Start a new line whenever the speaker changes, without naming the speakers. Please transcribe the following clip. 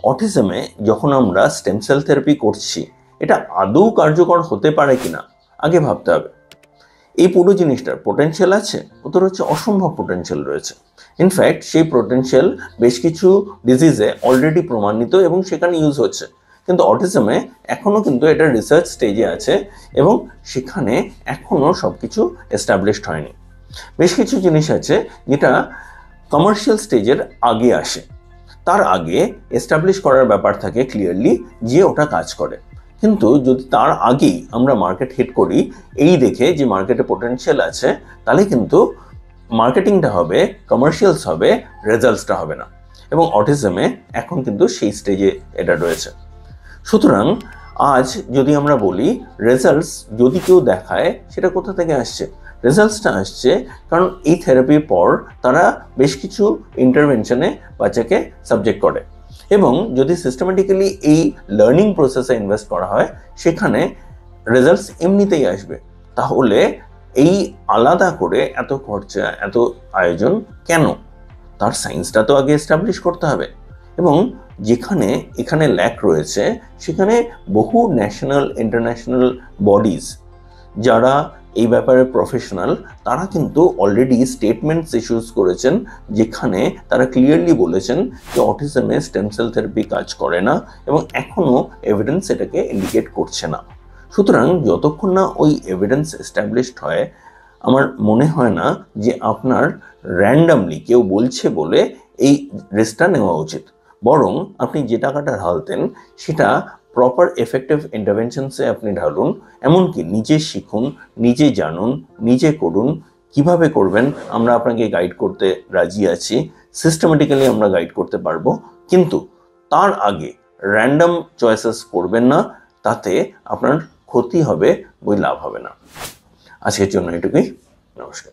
অটিজমে যখন আমরা stem cell therapy করছি, এটা আদৌ কার্যকর হতে পারে কিনা আগে ভাবতে হবে। এই পুরো জিনিসটার পোটেনশিয়াল আছে? উত্তর হচ্ছে অসম্ভব পোটেনশিয়াল রয়েছে। ইনফ্যাক্ট সেই পোটেনশিয়াল বেশ কিছু ডিজিজে অলরেডি প্রমাণিত এবং সেখানে ইউজ হচ্ছে, কিন্তু অটিজমে এখনও কিন্তু এটা রিসার্চ স্টেজে আছে এবং সেখানে এখনও সব কিছু এস্টাবলিশড হয়নি। বেশ কিছু জিনিস আছে যেটা কমার্শিয়াল স্টেজের আগে আসে, তার আগে এস্টাবলিশ করার ব্যাপার থাকে ক্লিয়ারলি যে ওটা কাজ করে। কিন্তু যদি তার আগেই আমরা মার্কেট হিট করি এই দেখে যে মার্কেটে পোটেনশিয়াল আছে, তাহলে কিন্তু মার্কেটিংটা হবে, কমার্শিয়ালস হবে, রেজাল্টসটা হবে না। এবং অটিজমে এখন কিন্তু সেই স্টেজে এটা রয়েছে। সুতরাং আজ যদি আমরা বলি রেজাল্টস যদি কেউ দেখায়, সেটা কোথা থেকে আসছে? রেজাল্টসটা আসছে কারণ এই থেরাপির পর তারা বেশ কিছু ইন্টারভেনশনে বাচ্চাকে সাবজেক্ট করে, এবং যদি সিস্টেমেটিক্যালি এই লার্নিং প্রসেসে ইনভেস্ট করা হয়, সেখানে রেজাল্টস এমনিতেই আসবে। তাহলে এই আলাদা করে এত খরচা, এত আয়োজন কেন? তার সায়েন্সটা তো আগে এস্টাবলিশ করতে হবে। এবং যেখানে এখানে ল্যাক রয়েছে, সেখানে বহু ন্যাশনাল ইন্টারন্যাশনাল বডিজ যারা এই ব্যাপারে প্রফেশনাল, তারা কিন্তু অলরেডি স্টেটমেন্টস ইস্যুস করেছেন, যেখানে তারা ক্লিয়ারলি বলেছেন যে অটিজমে স্টেম সেল থেরাপি কাজ করে না এবং এখনও এভিডেন্স এটাকে ইন্ডিকেট করছে না। সুতরাং যতক্ষণ না ওই এভিডেন্স এস্টাবলিশড হয়, আমার মনে হয় না যে আপনার র্যান্ডামলি কেউ বলছে বলে এই রিস্কটা নেওয়া উচিত। বরং আপনি যে টাকাটা ঢালতেন সেটা প্রপার এফেক্টিভ ইন্টারভেনশনসে আপনি ঢালুন, এমনকি নিজে শিখুন, নিজে জানুন, নিজে করুন। কিভাবে করবেন আমরা আপনাকে গাইড করতে রাজি আছি, সিস্টেমেটিক্যালি আমরা গাইড করতে পারবো, কিন্তু তার আগে র্যান্ডাম চয়েসেস করবেন না, তাতে আপনার ক্ষতি হবে, বই লাভ হবে না। আজকের জন্য এটুকুই। নমস্কার।